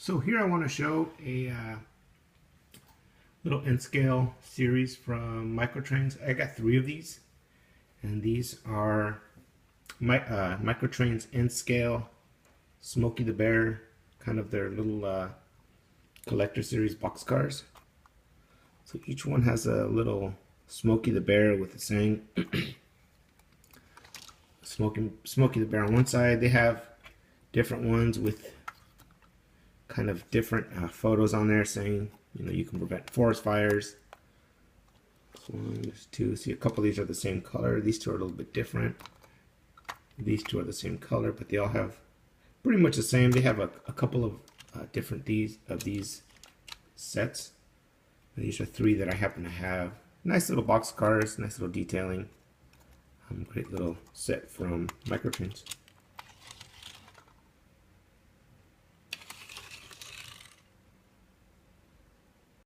So here I want to show a little N-scale series from Microtrains. I got 3 of these, and these are Microtrains N-scale Smokey the Bear, kind of their little collector series boxcars. So each one has a little Smokey the Bear with a saying. Smokey the Bear on one side. They have different ones with kind of different photos on there saying, you know, you can prevent forest fires. This one, there's 2. See, a couple of these are the same color. These 2 are a little bit different. These 2 are the same color, but they all have pretty much the same. They have a couple of different these sets. These are 3 that I happen to have. Nice little box cars, nice little detailing. Great little set from Microtrains.